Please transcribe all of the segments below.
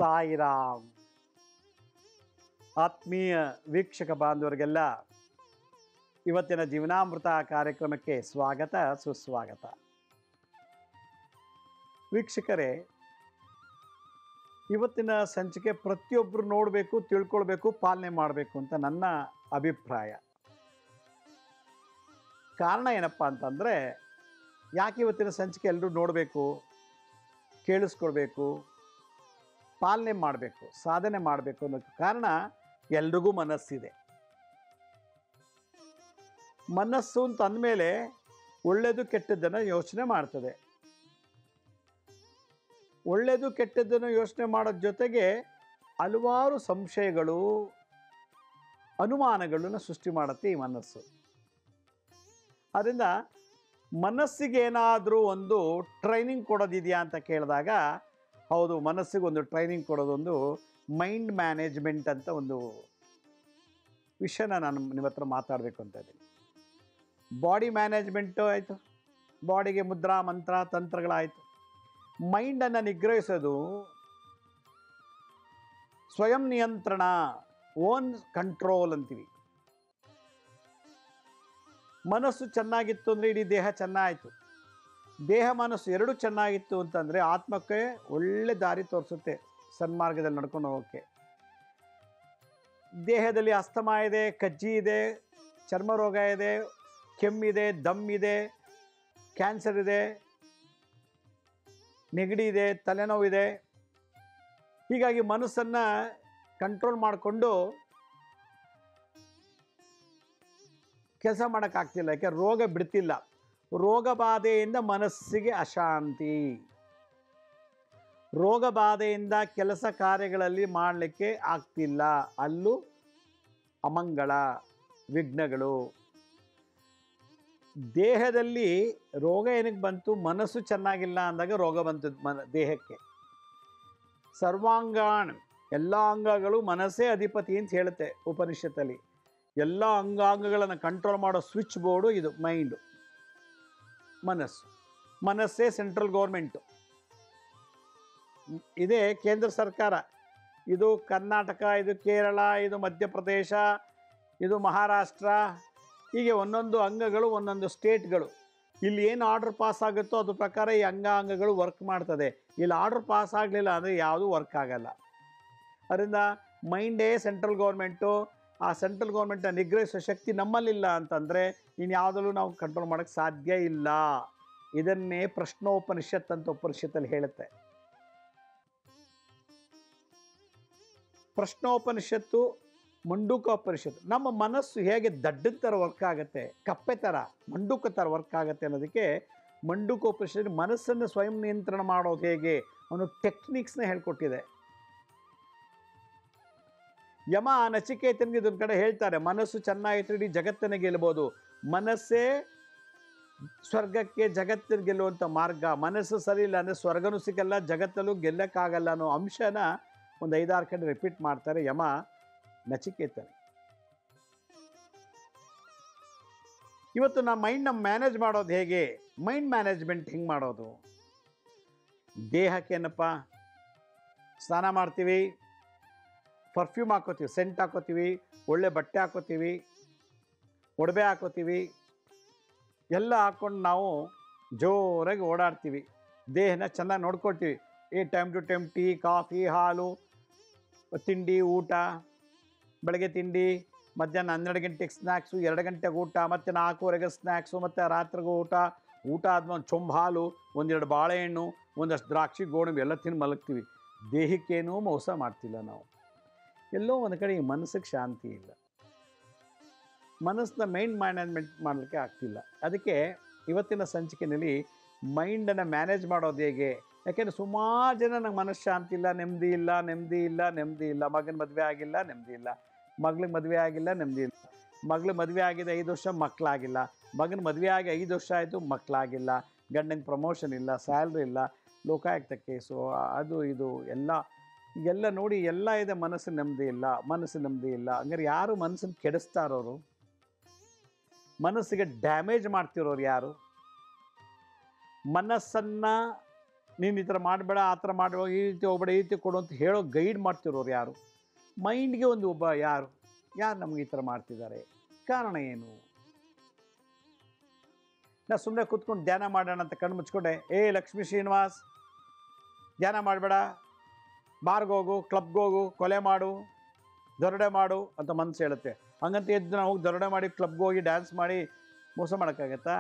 ಸಾಯಿರಾಮ್. ಆತ್ಮೀಯ ವೀಕ್ಷಕ ಬಾಂಧವರಿಗೆಲ್ಲ ಇವತ್ತಿನ ಜೀವನಾಮೃತ ಕಾರ್ಯಕ್ರಮಕ್ಕೆ ಸ್ವಾಗತ ಸುಸ್ವಾಗತ. ವೀಕ್ಷಕರೇ, ಇವತ್ತಿನ ಸಂಚಿಕೆ ಪ್ರತಿಯೊಬ್ಬರು ನೋಡಬೇಕು, ತಿಳ್ಕೊಳ್ಬೇಕು, ಪಾಲನೆ ಮಾಡಬೇಕು ಅಂತ ನನ್ನ ಅಭಿಪ್ರಾಯ. ಕಾರಣ ಏನಪ್ಪ ಅಂತಂದರೆ, ಯಾಕೆ ಇವತ್ತಿನ ಸಂಚಿಕೆ ಎಲ್ಲರೂ ನೋಡಬೇಕು, ಕೇಳಿಸ್ಕೊಳ್ಬೇಕು, ಪಾಲನೆ ಮಾಡಬೇಕು, ಸಾಧನೆ ಮಾಡಬೇಕು ಅನ್ನೋಕ್ಕೆ ಕಾರಣ ಎಲ್ರಿಗೂ ಮನಸ್ಸಿದೆ. ಮನಸ್ಸು ಅಂತ ಅಂದಮೇಲೆ ಒಳ್ಳೆಯದು ಕೆಟ್ಟದ್ದನ್ನು ಯೋಚನೆ ಮಾಡ್ತದೆ. ಒಳ್ಳೆಯದು ಕೆಟ್ಟದ್ದನ್ನು ಯೋಚನೆ ಮಾಡೋದ್ರ ಜೊತೆಗೆ ಹಲವಾರು ಸಂಶಯಗಳು, ಅನುಮಾನಗಳನ್ನು ಸೃಷ್ಟಿ ಮಾಡುತ್ತೆ ಈ ಮನಸ್ಸು. ಆದ್ದರಿಂದ ಮನಸ್ಸಿಗೆ ಏನಾದರೂ ಒಂದು ಟ್ರೈನಿಂಗ್ ಕೊಡೋದಿದೆಯಾ ಅಂತ ಕೇಳಿದಾಗ, ಹೌದು, ಮನಸ್ಸಿಗೆ ಒಂದು ಟ್ರೈನಿಂಗ್ ಕೊಡೋದೊಂದು ಮೈಂಡ್ ಮ್ಯಾನೇಜ್ಮೆಂಟ್ ಅಂತ ಒಂದು ವಿಷಯನ ನಾನು ನಿಮ್ಮ ಹತ್ರ ಮಾತಾಡಬೇಕು ಅಂತ ಇದ್ದೀನಿ. ಬಾಡಿ ಮ್ಯಾನೇಜ್ಮೆಂಟು ಆಯಿತು, ಬಾಡಿಗೆ ಮುದ್ರಾ ಮಂತ್ರ ತಂತ್ರಗಳಾಯಿತು. ಮೈಂಡನ್ನು ನಿಗ್ರಹಿಸೋದು ಸ್ವಯಂ ನಿಯಂತ್ರಣ, ಓನ್ ಕಂಟ್ರೋಲ್ ಅಂತೀವಿ. ಮನಸ್ಸು ಚೆನ್ನಾಗಿತ್ತು ಅಂದರೆ ಇಡೀ ದೇಹ ಚೆನ್ನಾಯಿತು. ದೇಹ ಮನಸ್ಸು ಎರಡೂ ಚೆನ್ನಾಗಿತ್ತು ಅಂತಂದರೆ ಆತ್ಮಕ್ಕೆ ಒಳ್ಳೆ ದಾರಿ ತೋರಿಸುತ್ತೆ ಸನ್ಮಾರ್ಗದಲ್ಲಿ ನಡ್ಕೊಂಡು ಹೋಗೋಕ್ಕೆ. ದೇಹದಲ್ಲಿ ಅಸ್ತಮ ಇದೆ, ಕಜ್ಜಿ ಇದೆ, ಚರ್ಮ ರೋಗ ಇದೆ, ಕೆಮ್ಮಿದೆ, ದಮ್ ಇದೆ, ಕ್ಯಾನ್ಸರ್ ಇದೆ, ನೆಗಡಿ ಇದೆ, ತಲೆನೋವಿದೆ. ಹೀಗಾಗಿ ಮನಸ್ಸನ್ನು ಕಂಟ್ರೋಲ್ ಮಾಡಿಕೊಂಡು ಕೆಲಸ ಮಾಡೋಕ್ಕಾಗ್ತಿಲ್ಲ. ಯಾಕೆ? ರೋಗ ಬಿಡ್ತಿಲ್ಲ. ರೋಗ ಬಾಧೆಯಿಂದ ಮನಸ್ಸಿಗೆ ಅಶಾಂತಿ, ರೋಗ ಬಾಧೆಯಿಂದ ಕೆಲಸ ಕಾರ್ಯಗಳಲ್ಲಿ ಮಾಡಲಿಕ್ಕೆ ಆಗ್ತಿಲ್ಲ, ಅಲ್ಲೂ ಅಮಂಗಳ, ವಿಘ್ನಗಳು. ದೇಹದಲ್ಲಿ ರೋಗ ಏನಕ್ಕೆ ಬಂತು? ಮನಸ್ಸು ಚೆನ್ನಾಗಿಲ್ಲ ಅಂದಾಗ ರೋಗ ಬಂತು ದೇಹಕ್ಕೆ. ಸರ್ವಾಂಗಾಣ, ಎಲ್ಲ ಅಂಗಗಳು ಮನಸ್ಸೇ ಅಧಿಪತಿ ಅಂತ ಹೇಳುತ್ತೆ ಉಪನಿಷತ್ತಲ್ಲಿ. ಎಲ್ಲ ಅಂಗಾಂಗಗಳನ್ನು ಕಂಟ್ರೋಲ್ ಮಾಡೋ ಸ್ವಿಚ್ ಬೋರ್ಡು ಇದು ಮೈಂಡು, ಮನಸ್ಸು. ಮನಸ್ಸೇ ಸೆಂಟ್ರಲ್ ಗೌರ್ಮೆಂಟು, ಇದೇ ಕೇಂದ್ರ ಸರ್ಕಾರ. ಇದು ಕರ್ನಾಟಕ, ಇದು ಕೇರಳ, ಇದು ಮಧ್ಯಪ್ರದೇಶ, ಇದು ಮಹಾರಾಷ್ಟ್ರ, ಹೀಗೆ ಒಂದೊಂದು ಅಂಗಗಳು, ಒಂದೊಂದು ಸ್ಟೇಟ್ಗಳು. ಇಲ್ಲಿ ಏನು ಆರ್ಡ್ರ್ ಪಾಸ್ ಆಗುತ್ತೋ ಅದ್ರ ಪ್ರಕಾರ ಈ ಅಂಗಗಳು ವರ್ಕ್ ಮಾಡ್ತದೆ. ಇಲ್ಲಿ ಆರ್ಡ್ರ್ ಪಾಸ್ ಆಗಲಿಲ್ಲ ಅಂದರೆ ಯಾವುದೂ ವರ್ಕ್ ಆಗಲ್ಲ. ಅದರಿಂದ ಮೈಂಡೇ ಸೆಂಟ್ರಲ್ ಗೌರ್ಮೆಂಟು. ಆ ಸೆಂಟ್ರಲ್ ಗೌರ್ಮೆಂಟನ್ನು ನಿಗ್ರಹಿಸೋ ಶಕ್ತಿ ನಮ್ಮಲ್ಲಿಲ್ಲ ಅಂತಂದರೆ ಇನ್ಯಾವುದಲ್ಲೂ ನಾವು ಕಂಟ್ರೋಲ್ ಮಾಡೋಕ್ಕೆ ಸಾಧ್ಯ ಇಲ್ಲ. ಇದನ್ನೇ ಪ್ರಶ್ನೋಪನಿಷತ್ ಅಂತ ಉಪನಿಷತ್ತಲ್ಲಿ ಹೇಳುತ್ತೆ. ಪ್ರಶ್ನೋಪನಿಷತ್ತು, ಮಂಡೂಕ ಉಪನಿಷತ್ತು. ನಮ್ಮ ಮನಸ್ಸು ಹೇಗೆ ದಡ್ಡದ ಥರ ವರ್ಕ್ ಆಗುತ್ತೆ, ಕಪ್ಪೆ ಥರ, ಮಂಡೂಕ ಥರ ವರ್ಕ್ ಆಗುತ್ತೆ ಅನ್ನೋದಕ್ಕೆ ಮಂಡೂಕ ಉಪನಿಷತ್ತು ಮನಸ್ಸನ್ನು ಸ್ವಯಂ ನಿಯಂತ್ರಣ ಮಾಡೋದು ಹೇಗೆ ಅನ್ನೋ ಟೆಕ್ನಿಕ್ಸ್ನ ಹೇಳ್ಕೊಟ್ಟಿದೆ. ಯಮ ನಚಿಕೇತನಿಗೆ ಇದೊಂದು ಕಡೆ ಹೇಳ್ತಾರೆ, ಮನಸ್ಸು ಚೆನ್ನಾಗಿತ್ತು ಇಡೀ ಜಗತ್ತನ್ನು ಗೆಲ್ಲಬಹುದು. ಮನಸ್ಸೇ ಸ್ವರ್ಗಕ್ಕೆ, ಜಗತ್ತನ್ನು ಗೆಲ್ಲುವಂಥ ಮಾರ್ಗ. ಮನಸ್ಸು ಸರಿ ಇಲ್ಲ ಅಂದರೆ ಸ್ವರ್ಗನೂ ಸಿಗಲ್ಲ, ಜಗತ್ತಲ್ಲೂ ಗೆಲ್ಲಕ್ಕಾಗಲ್ಲ ಅನ್ನೋ ಅಂಶನ ಒಂದು 5-6 ಕಡೆ ರಿಪೀಟ್ ಮಾಡ್ತಾರೆ ಯಮ ನಚಿಕೇತನ. ಇವತ್ತು ನಾವು ಮೈಂಡ್ನ ಮ್ಯಾನೇಜ್ ಮಾಡೋದು ಹೇಗೆ? ಮೈಂಡ್ ಮ್ಯಾನೇಜ್ಮೆಂಟ್ ಹೆಂಗೆ ಮಾಡೋದು? ದೇಹಕ್ಕೇನಪ್ಪ, ಸ್ನಾನ ಮಾಡ್ತೀವಿ, ಪರ್ಫ್ಯೂಮ್ ಹಾಕೋತೀವಿ, ಸೆಂಟ್ ಹಾಕೋತೀವಿ, ಒಳ್ಳೆ ಬಟ್ಟೆ ಹಾಕೋತೀವಿ, ಒಡವೆ ಹಾಕೋತೀವಿ, ಎಲ್ಲ ಹಾಕ್ಕೊಂಡು ನಾವು ಜೋರಾಗಿ ಓಡಾಡ್ತೀವಿ. ದೇಹನ ಚೆನ್ನಾಗಿ ನೋಡ್ಕೊಳ್ತೀವಿ. Time to time tea, coffee, ಹಾಲು, ತಿಂಡಿ, ಊಟ. ಬೆಳಗ್ಗೆ ತಿಂಡಿ, ಮಧ್ಯಾಹ್ನ 12 ಗಂಟೆಗೆ ಸ್ನ್ಯಾಕ್ಸು, 2 ಗಂಟೆಗೆ ಊಟ, ಮತ್ತು 4:15 ಸ್ನ್ಯಾಕ್ಸು, ಮತ್ತು ರಾತ್ರಿಗೂ ಊಟ. ಊಟ ಆದ್ಮೇಲೆ ಒಂದು ಚೊಂಬು ಹಾಲು, 1-2 ಬಾಳೆಹಣ್ಣು, ಒಂದಷ್ಟು ದ್ರಾಕ್ಷಿ, ಗೋಡಂಬಿ ಎಲ್ಲ ತಿಂದು ಮಲಗ್ತೀವಿ. ದೇಹಕ್ಕೇನೂ ಮೋಸ ಮಾಡ್ತಿಲ್ಲ ನಾವು. ಎಲ್ಲೋ ಒಂದು ಕಡೆ ಈ ಮನಸ್ಸಿಗೆ ಶಾಂತಿ ಇಲ್ಲ. ಮನಸ್ಸನ್ನ ಮೈಂಡ್ ಮ್ಯಾನೇಜ್ಮೆಂಟ್ ಮಾಡಲಿಕ್ಕೆ ಆಗ್ತಿಲ್ಲ. ಅದಕ್ಕೆ ಇವತ್ತಿನ ಸಂಚಿಕೆಯಲ್ಲಿ ಮೈಂಡನ್ನು ಮ್ಯಾನೇಜ್ ಮಾಡೋದು ಹೇಗೆ. ಯಾಕೆಂದರೆ ಸುಮಾರು ಜನ ನಂಗೆ ಮನಃಶಾಂತಿ ಇಲ್ಲ, ನೆಮ್ಮದಿ ಇಲ್ಲ, ನೆಮ್ಮದಿ ಇಲ್ಲ, ನೆಮ್ಮದಿ ಇಲ್ಲ. ಮಗನ ಮದುವೆ ಆಗಿಲ್ಲ, ನೆಮ್ಮದಿ ಇಲ್ಲ. ಮಗಳಿಗೆ ಮದುವೆ ಆಗಿಲ್ಲ, ನೆಮ್ಮದಿ ಇಲ್ಲ. ಮಗಳಿಗೆ ಮದುವೆ ಆಗಿದೆ 5 ವರ್ಷ, ಮಕ್ಕಳಾಗಿಲ್ಲ. ಮಗನ ಮದುವೆ ಆಗಿ 5 ವರ್ಷ ಆಯಿತು, ಮಕ್ಕಳಾಗಿಲ್ಲ. ಗಂಡನಿಗೆ ಪ್ರಮೋಷನ್ ಇಲ್ಲ, ಸ್ಯಾಲ್ರಿ ಇಲ್ಲ, ಲೋಕಾಯುಕ್ತ ಕೇಸು, ಅದು ಇದು ಎಲ್ಲ ನೋಡಿ ಎಲ್ಲ ಇದೆ. ಮನಸ್ಸು ನೆಮ್ಮದಿ ಇಲ್ಲ, ಮನಸ್ಸು ನೆಮ್ಮದಿ ಇಲ್ಲ. ಹಂಗಾರೆ ಯಾರು ಮನಸ್ಸನ್ನು ಕೆಡಿಸ್ತಾರೋರು? ಮನಸ್ಸಿಗೆ ಡ್ಯಾಮೇಜ್ ಮಾಡ್ತಿರೋರು ಯಾರು? ಮನಸ್ಸನ್ನು ನೀನು ಈ ಥರ ಮಾಡಬೇಡ, ಆ ಥರ ಮಾಡಬೇಡ, ಈ ರೀತಿ ಹೋಗ್ಬೇಡ, ಈ ರೀತಿ ಕೊಡು ಅಂತ ಹೇಳೋ ಗೈಡ್ ಮಾಡ್ತಿರೋರು ಯಾರು? ಮೈಂಡ್ಗೆ ಒಂದು ಒಬ್ಬ ಯಾರು ನಮಗೆ ಈ ಥರ ಮಾಡ್ತಿದ್ದಾರೆ? ಕಾರಣ ಏನು? ನಾ ಸುಮ್ಮನೆ ಕೂತ್ಕೊಂಡು ಧ್ಯಾನ ಮಾಡೋಣ ಅಂತ ಕಣ್ಣು ಮುಚ್ಕೊಂಡೆ, ಲಕ್ಷ್ಮೀ ಶ್ರೀನಿವಾಸ್ ಧ್ಯಾನ ಮಾಡಬೇಡ, ಬಾರ್ಗೋಗು, ಕ್ಲಬ್ಗೋಗು, ಕೊಲೆ ಮಾಡು, ದೊರಡೆ ಮಾಡು ಅಂತ ಮನಸ್ಸು ಹೇಳುತ್ತೆ. ಹಂಗಂತ ಎದ್ದು ನಾವು ಹೋಗಿ ದೊರಡೆ ಮಾಡಿ ಕ್ಲಬ್ಗೆ ಹೋಗಿ ಡ್ಯಾನ್ಸ್ ಮಾಡಿ ಮೋಸ ಮಾಡೋಕ್ಕಾಗತ್ತಾ?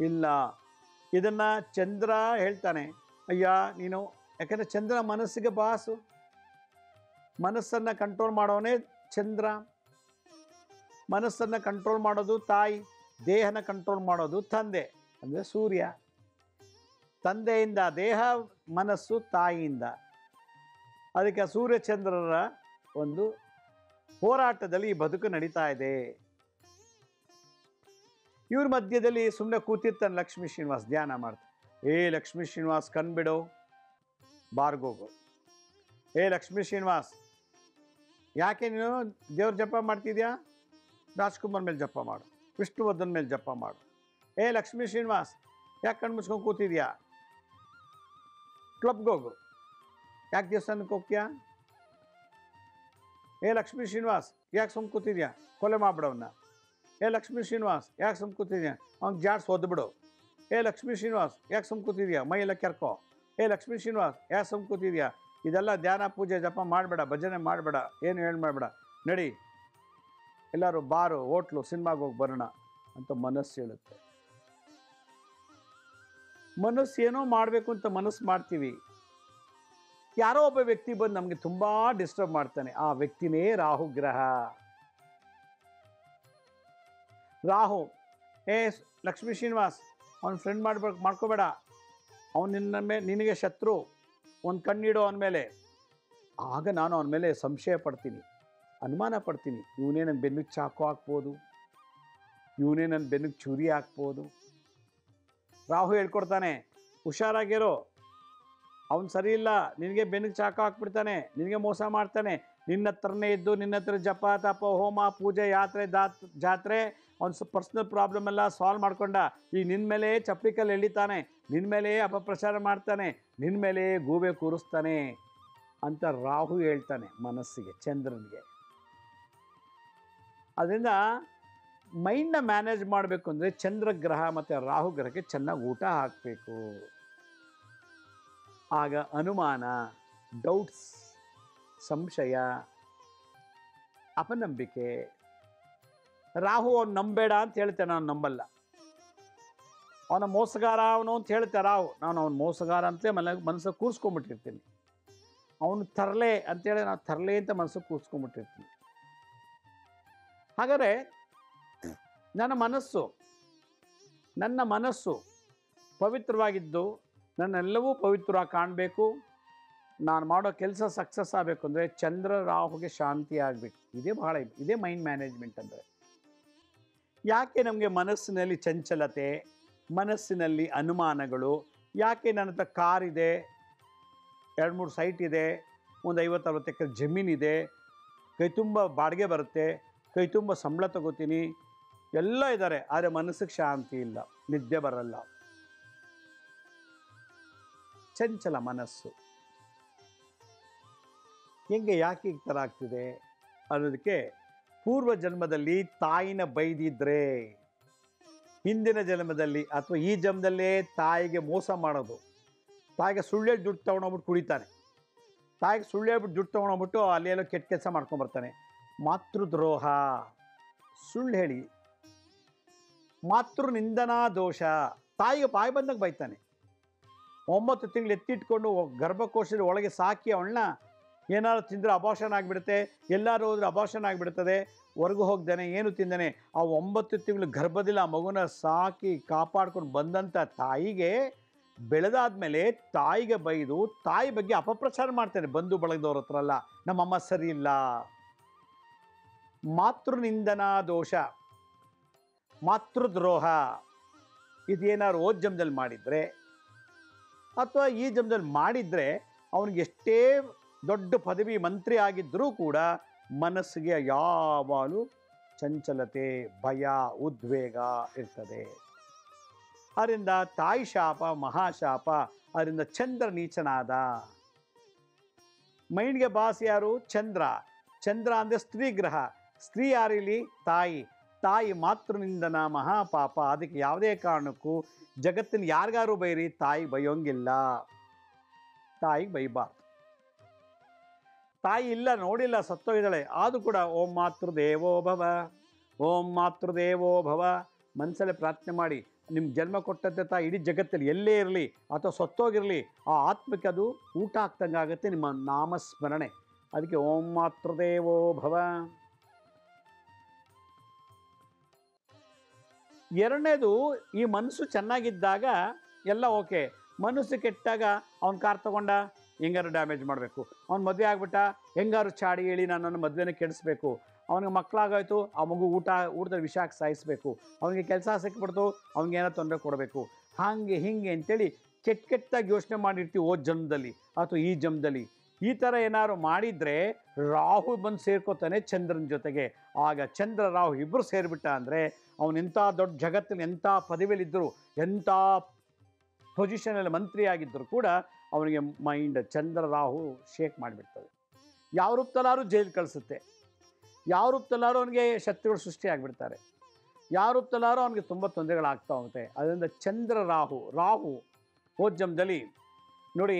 ಇಲ್ಲ. ಇದನ್ನು ಚಂದ್ರ ಹೇಳ್ತಾನೆ, ಅಯ್ಯ ನೀನು, ಯಾಕಂದರೆ ಚಂದ್ರ ಮನಸ್ಸಿಗೆ ಬಾಸು. ಮನಸ್ಸನ್ನು ಕಂಟ್ರೋಲ್ ಮಾಡೋನೇ ಚಂದ್ರ. ಮನಸ್ಸನ್ನು ಕಂಟ್ರೋಲ್ ಮಾಡೋದು ತಾಯಿ, ದೇಹನ ಕಂಟ್ರೋಲ್ ಮಾಡೋದು ತಂದೆ ಅಂದರೆ ಸೂರ್ಯ. ತಂದೆಯಿಂದ ದೇಹ, ಮನಸ್ಸು ತಾಯಿಯಿಂದ. ಅದಕ್ಕೆ ಸೂರ್ಯಚಂದ್ರರ ಒಂದು ಹೋರಾಟದಲ್ಲಿ ಈ ಬದುಕು ನಡೀತಾ ಇದೆ. ಇವ್ರ ಮಧ್ಯದಲ್ಲಿ ಸುಮ್ಮನೆ ಕೂತಿರ್ತಾನೆ ಲಕ್ಷ್ಮೀ ಶ್ರೀನಿವಾಸ್, ಧ್ಯಾನ ಮಾಡ್ತಾನೆ. ಲಕ್ಷ್ಮೀ ಶ್ರೀನಿವಾಸ್ ಕಣ್ಬಿಡು, ಬಾರ್ಗೋಗು. ಲಕ್ಷ್ಮೀ ಶ್ರೀನಿವಾಸ್, ಯಾಕೆ ನೀನು ದೇವ್ರ ಜಪ ಮಾಡ್ತಿದ್ಯಾ? ರಾಜ್ಕುಮಾರ್ ಮೇಲೆ ಜಪ ಮಾಡು, ವಿಷ್ಣುವರ್ಧನ್ ಮೇಲೆ ಜಪ ಮಾಡು. ಲಕ್ಷ್ಮೀ ಶ್ರೀನಿವಾಸ್, ಯಾಕೆ ಕಣ್ಣು ಮುಚ್ಕೊಂಡು ಕೂತಿದ್ಯಾ? ಕ್ಲಬ್ಗೋಗು. ಯಾಕೆ ದೇವಸ್ಥಾನಕ್ಕೆ ಹೋಗ್ತೀಯಾ? ಲಕ್ಷ್ಮೀ ಶ್ರೀನಿವಾಸ್, ಯಾಕೆ ಸುಮ್ಮ ಕೂತಿದ್ಯಾ? ಕೊಲೆ ಮಾಡಿಬಿಡವನ್ನ. ಲಕ್ಷ್ಮೀ ಶ್ರೀನಿವಾಸ್, ಯಾಕೆ ಸುಮ್ಮ ಕೂತಿದ್ಯಾ? ಅವ್ನಿಗೆ ಜಾಡ್ಸ್ ಒದ್ಬಿಡು. ಲಕ್ಷ್ಮೀ ಶ್ರೀನಿವಾಸ್, ಯಾಕೆ ಸುಮ್ಮ ಕೂತಿದ್ಯಾ? ಮೈಯೆಲ್ಲ ಕೆರ್ಕೋ. ಲಕ್ಷ್ಮೀ ಶ್ರೀನಿವಾಸ್, ಯಾಕೆ ಸುಮ್ಮ ಕೂತಿದ್ಯಾ? ಇದೆಲ್ಲ ಧ್ಯಾನ ಪೂಜೆ ಜಪ ಮಾಡಬೇಡ, ಭಜನೆ ಮಾಡಬೇಡ, ಏನು ಹೇಳಿ ಮಾಡಬೇಡ, ನಡಿ ಎಲ್ಲರೂ ಬಾರು, ಹೋಟ್ಲು, ಸಿನಿಮಾಗೆ ಹೋಗಿ ಬರೋಣ ಅಂತ ಮನಸ್ಸು ಹೇಳುತ್ತೆ. ಮನಸ್ಸು ಏನೋ ಮಾಡಬೇಕು ಅಂತ ಮನಸ್ಸು ಮಾಡ್ತೀವಿ. ಯಾರೋ ಒಬ್ಬ ವ್ಯಕ್ತಿ ಬಂದು ನಮಗೆ ತುಂಬ ಡಿಸ್ಟರ್ಬ್ ಮಾಡ್ತಾನೆ. ಆ ವ್ಯಕ್ತಿನೇ ರಾಹು ಗ್ರಹ. ರಾಹು, ಲಕ್ಷ್ಮೀ ಶ್ರೀನಿವಾಸ್, ಅವನ ಫ್ರೆಂಡ್ ಮಾಡ್ಕೋಬೇಡ, ಅವನು ನಿನಗೆ ಶತ್ರು, ಒಂದು ಕಣ್ಣಿಡೋ ಅವನ ಮೇಲೆ. ಆಗ ನಾನು ಅವನ ಮೇಲೆ ಸಂಶಯ ಪಡ್ತೀನಿ, ಅನುಮಾನ ಪಡ್ತೀನಿ. ಇವನೇ ನನ್ನ ಬೆನ್ನಿಗೆ ಚಾಕು ಹಾಕ್ಬೋದು, ಇವನೇ ನನ್ನ ಬೆನ್ನಿಗೆ ಚೂರಿ ಹಾಕ್ಬೋದು. ರಾಹು ಹೇಳ್ಕೊಡ್ತಾನೆ, ಹುಷಾರಾಗಿರೋ, ಅವನು ಸರಿ ಇಲ್ಲ, ನಿನಗೆ ಬೆನ್ನಿಗೆ ಚಾಕು ಹಾಕ್ಬಿಡ್ತಾನೆ, ನಿನಗೆ ಮೋಸ ಮಾಡ್ತಾನೆ. ನಿನ್ನ ಹತ್ರನೇ ಇದ್ದು, ನಿನ್ನ ಹತ್ರ ಜಪ ತಪ ಹೋಮ ಪೂಜೆ ಯಾತ್ರೆ ಜಾತ್ರೆ ಅವನು ಪರ್ಸ್ನಲ್ ಪ್ರಾಬ್ಲಮ್ ಎಲ್ಲ ಸಾಲ್ವ್ ಮಾಡ್ಕೊಂಡ. ಈಗ ನಿನ್ನ ಮೇಲೆ ಚಪ್ಲಿಕಲ್ಲಿ ಎಳಿತಾನೆ, ನಿನ್ನ ಮೇಲೆ ಅಪಪ್ರಚಾರ ಮಾಡ್ತಾನೆ, ನಿನ್ನ ಮೇಲೆ ಗೂಬೆ ಕೂರಿಸ್ತಾನೆ ಅಂತ ರಾಹು ಹೇಳ್ತಾನೆ ಮನಸ್ಸಿಗೆ, ಚಂದ್ರನಿಗೆ. ಅದರಿಂದ ಮೈಂಡ್ನ ಮ್ಯಾನೇಜ್ ಮಾಡಬೇಕು ಅಂದರೆ ಚಂದ್ರಗ್ರಹ ಮತ್ತು ರಾಹು ಗ್ರಹಕ್ಕೆ ಚೆನ್ನಾಗಿ ಊಟ ಹಾಕಬೇಕು. ಆಗ ಅನುಮಾನ, ಡೌಟ್ಸ್, ಸಂಶಯ, ಅಪನಂಬಿಕೆ. ರಾಹು ಅವನು ನಂಬೇಡ ಅಂತ ಹೇಳ್ತೇನೆ, ನಾನು ನಂಬಲ್ಲ. ಅವನ ಮೋಸಗಾರ ಅವನು ಅಂತ ಹೇಳ್ತಾರೆ ರಾಹು, ನಾನು ಅವನು ಮೋಸಗಾರ ಅಂತಲೇ ಮನಸ್ಸು ಕೂರಿಸ್ಕೊಂಡ್ಬಿಟ್ಟಿರ್ತೀನಿ. ಅವನು ತರಲೆ ಅಂತೇಳಿ ನಾನು ತರಲೆ ಅಂತ ಮನಸ್ಸು ಕೂರಿಸ್ಕೊಂಡ್ಬಿಟ್ಟಿರ್ತೀನಿ. ಹಾಗಾದರೆ ನನ್ನ ಮನಸ್ಸು ಪವಿತ್ರವಾಗಿದ್ದು ನನ್ನೆಲ್ಲವೂ ಪವಿತ್ರವಾಗಿ ಕಾಣಬೇಕು. ನಾನು ಮಾಡೋ ಕೆಲಸ ಸಕ್ಸಸ್ ಆಗಬೇಕು ಅಂದರೆ ಚಂದ್ರ ರಾಹುಗೆ ಶಾಂತಿ ಆಗಬೇಕು. ಇದೇ ಮೈಂಡ್ ಮ್ಯಾನೇಜ್ಮೆಂಟ್ ಅಂದರೆ. ಯಾಕೆ ನಮಗೆ ಮನಸ್ಸಿನಲ್ಲಿ ಚಂಚಲತೆ, ಮನಸ್ಸಿನಲ್ಲಿ ಅನುಮಾನಗಳು? ಯಾಕೆ ನನ್ನ ಹತ್ರ ಕಾರಿದೆ, 2-3 ಸೈಟ್ ಇದೆ, ಒಂದು 50-60 ಎಕರೆ ಜಮೀನಿದೆ, ಕೈ ತುಂಬ ಬಾಡಿಗೆ ಬರುತ್ತೆ, ಕೈ ತುಂಬ ಸಂಬಳ ತಗೋತೀನಿ, ಎಲ್ಲ ಇದ್ದಾರೆ, ಆದರೆ ಮನಸ್ಸಿಗೆ ಶಾಂತಿ ಇಲ್ಲ, ನಿದ್ದೆ ಬರಲ್ಲ, ಚಂಚಲ ಮನಸ್ಸು. ಯಾಕೆ ಈ ಥರ ಆಗ್ತಿದೆ ಅನ್ನೋದಕ್ಕೆ, ಪೂರ್ವ ಜನ್ಮದಲ್ಲಿ ತಾಯಿನ ಬೈದಿದ್ರೆ, ಹಿಂದಿನ ಜನ್ಮದಲ್ಲಿ ಅಥವಾ ಈ ಜನ್ಮದಲ್ಲೇ ತಾಯಿಗೆ ಮೋಸ ಮಾಡೋದು, ತಾಯಿಗೆ ಸುಳ್ಳು ದುಡ್ಡು ತೊಗೊಂಡೋಗ್ಬಿಟ್ಟು ಕುಡಿತಾನೆ, ತಾಯಿಗೆ ಸುಳ್ಳು ಹೇಳ್ಬಿಟ್ಟು ದುಡ್ಡು ತೊಗೊಂಡೋಗ್ಬಿಟ್ಟು ಅಲ್ಲೆಲ್ಲೋ ಕೆಟ್ಟ ಕೆಲಸ ಮಾಡ್ಕೊಂಬರ್ತಾನೆ. ಮಾತೃದ್ರೋಹ, ಸುಳ್ಳು ಹೇಳಿ, ಮಾತೃ ನಿಂದನಾ ದೋಷ, ತಾಯಿಗೆ ಬಾಯಿ ಬಂದಾಗ ಬೈತಾನೆ. 9 ತಿಂಗಳು ಎತ್ತಿಟ್ಕೊಂಡು ಗರ್ಭಕೋಶದ ಒಳಗೆ ಸಾಕಿ ಅವಳನ್ನ ಏನಾದ್ರು ತಿಂದರೆ ಅಬಾರ್ಷನ್ ಆಗಿಬಿಡುತ್ತೆ, ಎಲ್ಲರೂ ಹೋದ್ರೆ ಅಬಾರ್ಷನ್ ಆಗಿಬಿಡ್ತದೆ, ಹೊರಗು ಹೋಗ್ದಾನೆ, ಏನು ತಿಂದಾನೆ. ಆ 9 ತಿಂಗಳು ಗರ್ಭದಲ್ಲಿ ಆ ಮಗುನ ಸಾಕಿ ಕಾಪಾಡ್ಕೊಂಡು ಬಂದಂಥ ತಾಯಿಗೆ ಬೆಳೆದಾದ್ಮೇಲೆ ತಾಯಿಗೆ ಬೈದು ತಾಯಿ ಬಗ್ಗೆ ಅಪಪ್ರಚಾರ ಮಾಡ್ತಾನೆ ಬಂಧು ಬಳಗದವ್ರ ಹತ್ರ ಅಲ್ಲ, ನಮ್ಮಮ್ಮ ಸರಿ ಇಲ್ಲ. ಮಾತೃನಿಂದನಾ ದೋಷ, ಮಾತೃದ್ರೋಹ, ಇದೇನಾದ್ರು ಓದ್ ಜನ್ಮದಲ್ಲಿ ಮಾಡಿದರೆ ಅಥವಾ ಈ ಜನ್ಮದಲ್ಲಿ ಮಾಡಿದರೆ ಅವನಿಗೆ ಎಷ್ಟೇ ದೊಡ್ಡ ಪದವಿ ಮಂತ್ರಿ ಆಗಿದ್ದರೂ ಕೂಡ ಮನಸ್ಸಿಗೆ ಯಾವಾಗಲೂ ಚಂಚಲತೆ, ಭಯ, ಉದ್ವೇಗ ಇರ್ತದೆ. ಆದ್ದರಿಂದ ತಾಯಿ ಶಾಪ, ಮಹಾಶಾಪ ಅದರಿಂದ ಚಂದ್ರ ನೀಚನಾದ. ಮೈಂಡ್ಗೆ ಬಾಸ್ ಯಾರು? ಚಂದ್ರ. ಚಂದ್ರ ಅಂದರೆ ಸ್ತ್ರೀ ಗ್ರಹ. ಸ್ತ್ರೀ ಯಾರಿಲ್ಲಿ? ತಾಯಿ. ತಾಯಿ ಮಾತೃನಿಂದನ ಮಹಾಪಾಪ. ಅದಕ್ಕೆ ಯಾವುದೇ ಕಾರಣಕ್ಕೂ ಜಗತ್ತಿನ ಯಾರಿಗಾರು ಬೈರಿ, ತಾಯಿ ಬೈಯೋಂಗಿಲ್ಲ. ತಾಯಿಗೆ ಬೈಬಾರ್ದು. ತಾಯಿ ಇಲ್ಲ, ನೋಡಿಲ್ಲ, ಸತ್ತೋಗಿದ್ದಾಳೆ. ಆದರೂ ಕೂಡ ಓಂ ಮಾತೃದೇವೋ ಭವ, ಓಂ ಮಾತೃದೇವೋ ಭವ ಮನಸ್ಸಲ್ಲೇ ಪ್ರಾರ್ಥನೆ ಮಾಡಿ. ನಿಮ್ಗೆ ಜನ್ಮ ಕೊಟ್ಟಂತೆ ತಾಯಿ ಇಡೀ ಜಗತ್ತಲ್ಲಿ ಎಲ್ಲೇ ಇರಲಿ ಅಥವಾ ಸತ್ತೋಗಿರಲಿ, ಆ ಆತ್ಮಕ್ಕೆ ಅದು ಊಟ ಆಗ್ತಂಗೆ ಆಗುತ್ತೆ ನಿಮ್ಮ ನಾಮಸ್ಮರಣೆ. ಅದಕ್ಕೆ ಓಂ ಮಾತೃದೇವೋ ಭವ. ಎರಡನೇದು, ಈ ಮನಸ್ಸು ಚೆನ್ನಾಗಿದ್ದಾಗ ಎಲ್ಲ ಓಕೆ. ಮನಸ್ಸು ಕೆಟ್ಟಾಗ ಅವ್ನು ಕಾರ್ ತೊಗೊಂಡ ಹೆಂಗಾರು ಡ್ಯಾಮೇಜ್ ಮಾಡಬೇಕು, ಅವ್ನು ಮದುವೆ ಆಗ್ಬಿಟ್ಟ ಹೆಂಗಾರು ಚಾಡಿ ಹೇಳಿ ನನ್ನನ್ನು ಮದುವೆನೇ ಕೆಡಿಸ್ಬೇಕು, ಅವನಿಗೆ ಮಕ್ಕಳಾಗೋಯ್ತು ಆ ಮಗು ಊಟದ ವಿಷಯಕ್ಕೆ ಸಾಯಿಸಬೇಕು, ಅವನಿಗೆ ಕೆಲಸ ಸಿಕ್ಬಿಡ್ತು ಅವ್ನಿಗೇನೋ ತೊಂದರೆ ಕೊಡಬೇಕು, ಹಾಗೆ ಹೀಗೆ ಅಂತೇಳಿ ಕೆಟ್ಟಾಗಿ ಯೋಚನೆ ಮಾಡಿರ್ತೀವಿ ಓ ಜನ್ಮದಲ್ಲಿ ಅಥವಾ ಈ ಜನ್ಮದಲ್ಲಿ. ಈ ಥರ ಏನಾದ್ರು ಮಾಡಿದರೆ ರಾಹು ಬಂದು ಸೇರ್ಕೋತಾನೆ ಚಂದ್ರನ ಜೊತೆಗೆ. ಆಗ ಚಂದ್ರ ರಾಹು ಇಬ್ಬರು ಸೇರಿಬಿಟ್ಟ ಅಂದರೆ ಅವನು ಎಂಥ ದೊಡ್ಡ ಜಗತ್ತಿನ ಎಂಥ ಪದವಿಯಲ್ಲಿದ್ದರು, ಎಂಥ ಪೊಸಿಷನಲ್ಲಿ ಮಂತ್ರಿ ಆಗಿದ್ದರೂ ಕೂಡ ಅವನಿಗೆ ಮೈಂಡ್ ಚಂದ್ರ ರಾಹು ಶೇಕ್ ಮಾಡಿಬಿಡ್ತದೆ. ಯಾವ ರೂಪದಲ್ಲಾದ್ರೂ ಜೈಲು ಕಳಿಸುತ್ತೆ, ಯಾವ ರೂಪದಲ್ಲಾದ್ರೂ ಅವನಿಗೆ ಶತ್ರುಗಳು ಸೃಷ್ಟಿಯಾಗಿಬಿಡ್ತಾರೆ, ಯಾವ ರೂಪದಲ್ಲಾದ್ರೂ ಅವನಿಗೆ ತುಂಬ ತೊಂದರೆಗಳಾಗ್ತಾ ಹೋಗುತ್ತೆ. ಅದರಿಂದ ಚಂದ್ರ ರಾಹು ಓಜ್ಜಂದಲ್ಲಿ ನೋಡಿ,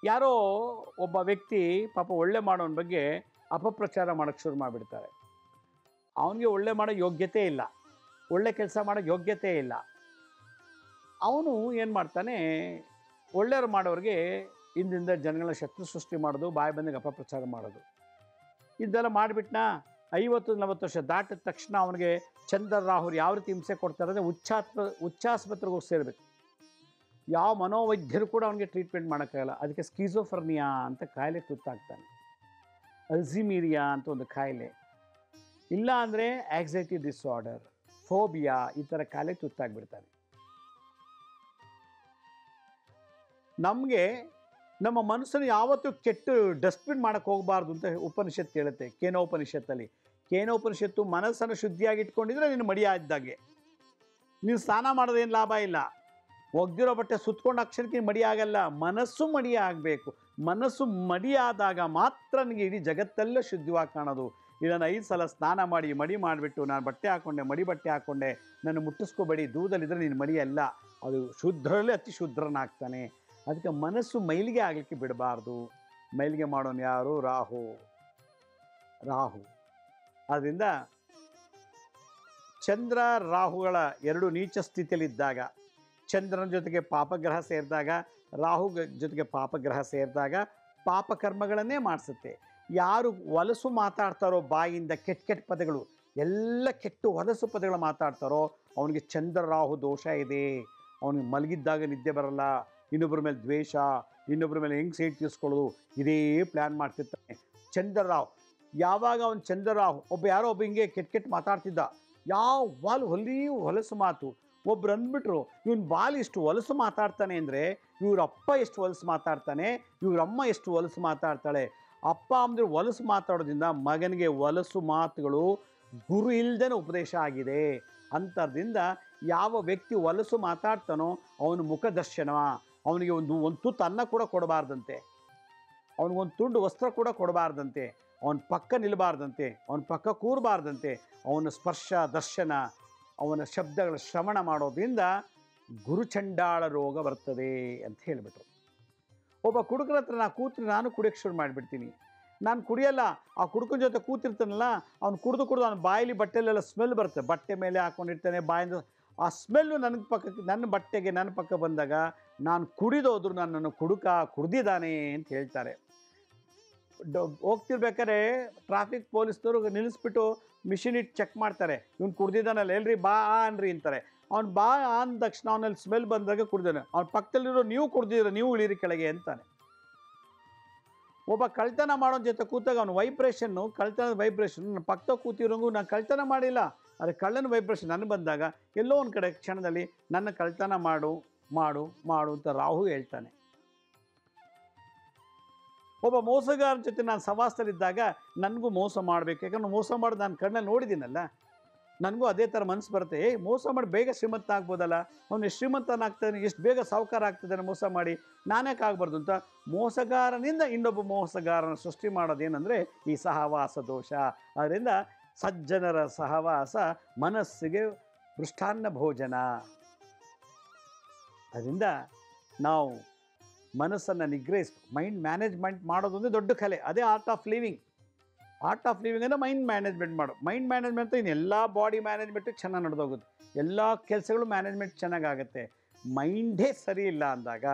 ಯಾರೋ ಒಬ್ಬ ವ್ಯಕ್ತಿ ಪಾಪ ಒಳ್ಳೆ ಮಾಡೋನ ಬಗ್ಗೆ ಅಪಪ್ರಚಾರ ಮಾಡೋಕ್ಕೆ ಶುರು ಮಾಡಿಬಿಡ್ತಾರೆ. ಅವನಿಗೆ ಒಳ್ಳೆ ಮಾಡೋ ಯೋಗ್ಯತೆ ಇಲ್ಲ, ಒಳ್ಳೆ ಕೆಲಸ ಮಾಡೋ ಯೋಗ್ಯತೆ ಇಲ್ಲ. ಅವನು ಏನು ಮಾಡ್ತಾನೆ, ಒಳ್ಳೆಯವರು ಮಾಡೋರಿಗೆ ಹಿಂದಿಂದ ಜನಗಳ ಶತ್ರು ಸೃಷ್ಟಿ ಮಾಡೋದು, ಬಾಯಿ ಬಂದಾಗ ಅಪಪ್ರಚಾರ ಮಾಡೋದು, ಇದೆಲ್ಲ ಮಾಡಿಬಿಟ್ನಾ. 50-40 ವರ್ಷ ದಾಟಿದ ತಕ್ಷಣ ಅವನಿಗೆ ಚಂದ್ರ ರಾಹುರು ಯಾವ ರೀತಿ ಹಿಂಸೆ ಕೊಡ್ತಾರೆ ಅಂದರೆ ಹುಚ್ಚಾಸ್ಪತ್ರೆಗೆ ಹೋಗಿ ಸೇರಬೇಕು. ಯಾವ ಮನೋವೈದ್ಯರು ಕೂಡ ಅವನಿಗೆ ಟ್ರೀಟ್ಮೆಂಟ್ ಮಾಡೋಕ್ಕಾಗಲ್ಲ. ಅದಕ್ಕೆ ಸ್ಕೀಜೋಫರ್ನಿಯಾ ಅಂತ ಕಾಯಿಲೆ ತುತ್ತಾಗ್ತಾನೆ, ಅಲ್ಝೀಮೀರಿಯಾ ಅಂತ ಒಂದು ಕಾಯಿಲೆ, ಇಲ್ಲ ಅಂದರೆ ಆಂಗ್ಸೈಟಿ ಡಿಸಾರ್ಡರ್, ಫೋಬಿಯಾ, ಈ ಥರ ಕಾಯಿಲೆ ತುತ್ತಾಗ್ಬಿಡ್ತಾನೆ. ನಮಗೆ ನಮ್ಮ ಮನಸ್ಸನ್ನು ಯಾವತ್ತೂ ಕೆಟ್ಟು ಡಸ್ಟ್ಬಿನ್ ಮಾಡೋಕ್ಕೆ ಹೋಗಬಾರ್ದು ಅಂತ ಉಪನಿಷತ್ತು ಹೇಳುತ್ತೆ. ಕೇನೋಪನಿಷತ್ತಲ್ಲಿ. ಕೇನೋಪನಿಷತ್ತು ಮನಸ್ಸನ್ನು ಶುದ್ಧಿಯಾಗಿ ಇಟ್ಕೊಂಡಿದ್ರೆ ನೀನು ಮಡಿ ಇದ್ದಾಗೆ. ನೀನು ಸ್ನಾನ ಮಾಡೋದೇನು ಲಾಭ ಇಲ್ಲ, ಒಗ್ದಿರೋ ಬಟ್ಟೆ ಸುತ್ಕೊಂಡು ಅಕ್ಷರಕ್ಕೆ ಮಡಿ ಆಗಲ್ಲ. ಮನಸ್ಸು ಮಡಿ ಆಗಬೇಕು. ಮನಸ್ಸು ಮಡಿಯಾದಾಗ ಮಾತ್ರ ನನಗೆ ಇಡೀ ಜಗತ್ತೆಲ್ಲ ಶುದ್ಧವಾಗಿ ಕಾಣೋದು. ಇದನ್ನು 5 ಸಲ ಸ್ನಾನ ಮಾಡಿ ಮಡಿ ಮಾಡಿಬಿಟ್ಟು ನಾನು ಬಟ್ಟೆ ಹಾಕ್ಕೊಂಡೆ, ಮಡಿ ಬಟ್ಟೆ ಹಾಕ್ಕೊಂಡೆ, ನನ್ನ ಮುಟ್ಟಿಸ್ಕೋಬೇಡಿ, ದೂರದಲ್ಲಿದ್ದರೆ ನೀನು ಮಡಿ ಅಲ್ಲ, ಅದು ಶುದ್ಧರಲ್ಲೇ ಅತಿ ಶುದ್ಧರನಾಗ್ತಾನೆ. ಅದಕ್ಕೆ ಮನಸ್ಸು ಮೈಲಿಗೆ ಆಗಲಿಕ್ಕೆ ಬಿಡಬಾರ್ದು. ಮೈಲಿಗೆ ಮಾಡೋನು ಯಾರು? ರಾಹು. ಆದ್ದರಿಂದ ಚಂದ್ರ ರಾಹುಗಳ ಎರಡು ನೀಚ ಸ್ಥಿತಿಯಲ್ಲಿದ್ದಾಗ, ಚಂದ್ರನ ಜೊತೆಗೆ ಪಾಪಗ್ರಹ ಸೇರಿದಾಗ, ರಾಹು ಜೊತೆಗೆ ಪಾಪಗ್ರಹ ಸೇರಿದಾಗ ಪಾಪಕರ್ಮಗಳನ್ನೇ ಮಾಡಿಸುತ್ತೆ. ಯಾರು ಹೊಲಸು ಮಾತಾಡ್ತಾರೋ, ಬಾಯಿಂದ ಕೆಟ್ಟ ಪದಗಳು ಎಲ್ಲ ಕೆಟ್ಟು ಹೊಲಸು ಪದಗಳು ಮಾತಾಡ್ತಾರೋ ಅವನಿಗೆ ಚಂದ್ರ ರಾಹು ದೋಷ ಇದೆ. ಅವನಿಗೆ ಮಲಗಿದ್ದಾಗ ನಿದ್ದೆ ಬರಲ್ಲ, ಇನ್ನೊಬ್ಬರ ಮೇಲೆ ದ್ವೇಷ, ಇನ್ನೊಬ್ಬರ ಮೇಲೆ ಹೆಂಗೆ ಸೈಟ್ ತೀರಿಸ್ಕೊಳ್ಳೋದು, ಇದೇ ಪ್ಲ್ಯಾನ್ ಮಾಡ್ತಿರ್ತಾನೆ ಚಂದ್ರ ರಾಹು. ಯಾವಾಗ ಅವನು ಚಂದ್ರ ರಾಹು ಯಾರೋ ಒಬ್ಬ ಹಿಂಗೆ ಕೆಟ್ಟ ಮಾತಾಡ್ತಿದ್ದ, ಯಾವ ಹೊಲಸು ಮಾತು, ಒಬ್ರು ಅಂದ್ಬಿಟ್ರು ಇವನು ಇಷ್ಟು ಹೊಲಸು ಮಾತಾಡ್ತಾನೆ ಅಂದರೆ ಇವ್ರಪ್ಪ ಎಷ್ಟು ಹೊಲಸು ಮಾತಾಡ್ತಾನೆ, ಇವ್ರಮ್ಮ ಎಷ್ಟು ಹೊಲಸು ಮಾತಾಡ್ತಾಳೆ. ಅಪ್ಪ ಅಮ್ಮಂದಿರು ಹೊಲಸು ಮಾತಾಡೋದ್ರಿಂದ ಮಗನಿಗೆ ಹೊಲಸು ಮಾತುಗಳು ಗುರು ಇಲ್ಲದೇನೆ ಉಪದೇಶ ಆಗಿದೆ. ಅಂಥದ್ರಿಂದ ಯಾವ ವ್ಯಕ್ತಿ ಹೊಲಸು ಮಾತಾಡ್ತಾನೋ ಅವನ ಮುಖದರ್ಶನ, ಅವನಿಗೆ ಒಂದು ತುತ್ತು ಅನ್ನ ಕೂಡ ಕೊಡಬಾರ್ದಂತೆ, ಅವನಿಗೊಂದು ತುಂಡು ವಸ್ತ್ರ ಕೂಡ ಕೊಡಬಾರ್ದಂತೆ, ಅವನ ಪಕ್ಕ ನಿಲ್ಲಬಾರ್ದಂತೆ, ಅವನ ಪಕ್ಕ ಕೂರಬಾರ್ದಂತೆ. ಅವನ ಸ್ಪರ್ಶ ದರ್ಶನ, ಅವನ ಶಬ್ದಗಳ ಶ್ರವಣ ಮಾಡೋದ್ರಿಂದ ಗುರುಚಂಡಾಳ ರೋಗ ಬರ್ತದೆ ಅಂತ ಹೇಳಿಬಿಟ್ರು. ಒಬ್ಬ ಕುಡುಕನ ಹತ್ರ ನಾನು ಕುಡಿಯೋಕ್ಕೆ ಶುರು ಮಾಡಿಬಿಡ್ತೀನಿ. ನಾನು ಕುಡಿಯಲ್ಲ, ಆ ಕುಡುಕನ ಜೊತೆ ಕೂತಿರ್ತಾನಲ್ಲ, ಅವ್ನು ಕುಡಿದು ಅವನ ಬಾಯಲ್ಲಿ ಬಟ್ಟೆಲೆಲ್ಲ ಸ್ಮೆಲ್ ಬರುತ್ತೆ, ಬಟ್ಟೆ ಮೇಲೆ ಹಾಕ್ಕೊಂಡಿರ್ತಾನೆ, ಬಾಯಿಂದ ಆ ಸ್ಮೆಲ್ಲು ನನ್ನ ಬಟ್ಟೆಗೆ ನನ್ನ ಪಕ್ಕ ಬಂದಾಗ ನಾನು ಕುಡಿದೋದ್ರು ನನ್ನನ್ನು ಕುಡ್ದಿದ್ದಾನೆ ಅಂತ ಹೇಳ್ತಾರೆ. ಹೋಗ್ತಿರ್ಬೇಕಾದ್ರೆ ಟ್ರಾಫಿಕ್ ಪೊಲೀಸ್ನವರು ನಿಲ್ಲಿಸ್ಬಿಟ್ಟು ಮಿಷಿನ್ ಇಟ್ಟು ಚೆಕ್ ಮಾಡ್ತಾರೆ, ಇವ್ನು ಕುಡ್ದಿದ್ದಾನಲ್ಲ, ಎಲ್ರಿ ಬಾ ಅನ್ರಿ ಅಂತಾರೆ. ಅವ್ನು ಬಾ ಅಂದ ತಕ್ಷಣ ಅವನಲ್ಲಿ ಸ್ಮೆಲ್ ಬಂದಾಗ ಕುಡ್ದಾನೆ. ಅವ್ನ ಪಕ್ಕದಲ್ಲಿರೋ ನೀವು ಕುಡ್ದಿದ್ದೀರ, ನೀವು ಇಳೀರಿ ಕೆಳಗೆ ಅಂತಾನೆ. ಒಬ್ಬ ಕಳ್ತನ ಮಾಡೋ ಜೊತೆ ಕೂತಾಗ ಅವನು ಕಳ್ತನದ ವೈಬ್ರೇಷನ್ ನನ್ನ ಪಕ್ಕ ಕೂತಿರೋಂಗು ನಾನು ಕಳ್ತನ ಮಾಡಿಲ್ಲ, ಆದರೆ ಕಳ್ಳನ ವೈಬ್ರೇಷನ್ ನನಗೆ ಬಂದಾಗ ಎಲ್ಲೋ ಒಂದು ಕಡೆ ಕ್ಷಣದಲ್ಲಿ ನನ್ನ ಕಳ್ತನ ಮಾಡು ಮಾಡು ಮಾಡು ಅಂತ ರಾಹು ಹೇಳ್ತಾನೆ. ಒಬ್ಬ ಮೋಸಗಾರನ ಜೊತೆ ನಾನು ಸವಾಸದಲ್ಲಿದ್ದಾಗ ನನಗೂ ಮೋಸ ಮಾಡಬೇಕು, ಯಾಕಂದ್ರೆ ಮೋಸ ಮಾಡೋದು ನಾನು ಕಣ್ಣಲ್ಲಿ ನೋಡಿದ್ದೀನಲ್ಲ, ನನಗೂ ಅದೇ ಥರ ಮನಸ್ಸು ಬರುತ್ತೆ, ಮೋಸ ಮಾಡಿ ಬೇಗ ಶ್ರೀಮಂತ ಆಗ್ಬೋದಲ್ಲ, ಅವನು ಎಷ್ಟು ಶ್ರೀಮಂತನಾಗ್ತಾನೆ, ಎಷ್ಟು ಬೇಗ ಸಾಹುಕಾರ ಆಗ್ತಿದ್ದಾನೆ ಮೋಸ ಮಾಡಿ, ನಾನ್ಯಾಕೆ ಆಗಬಾರ್ದು ಅಂತ ಮೋಸಗಾರನಿಂದ ಇನ್ನೊಬ್ಬ ಮೋಸಗಾರನ ಸೃಷ್ಟಿ ಮಾಡೋದೇನೆಂದರೆ ಈ ಸಹವಾಸ ದೋಷ. ಅದರಿಂದ ಸಜ್ಜನರ ಸಹವಾಸ ಮನಸ್ಸಿಗೆ ಮೃಷ್ಟಾನ್ನ ಭೋಜನ. ಅದರಿಂದ ನಾವು ಮನಸ್ಸನ್ನು ನಿಗ್ರಹಿಸ್ಬೇಕು. ಮೈಂಡ್ ಮ್ಯಾನೇಜ್ಮೆಂಟ್ ಮಾಡೋದೊಂದು ದೊಡ್ಡ ಕಲೆ, ಅದೇ art of living. Art of living ಅಂದರೆ ಮೈಂಡ್ ಮ್ಯಾನೇಜ್ಮೆಂಟ್ ಮಾಡು. ಮೈಂಡ್ ಮ್ಯಾನೇಜ್ಮೆಂಟ್ ಇನ್ನು ಎಲ್ಲ ಬಾಡಿ ಮ್ಯಾನೇಜ್ಮೆಂಟು ಚೆನ್ನಾಗಿ ನಡೆದೋಗುತ್ತೆ, ಎಲ್ಲ ಕೆಲಸಗಳು ಮ್ಯಾನೇಜ್ಮೆಂಟ್ ಚೆನ್ನಾಗಾಗುತ್ತೆ. ಮೈಂಡೇ ಸರಿ ಇಲ್ಲ ಅಂದಾಗ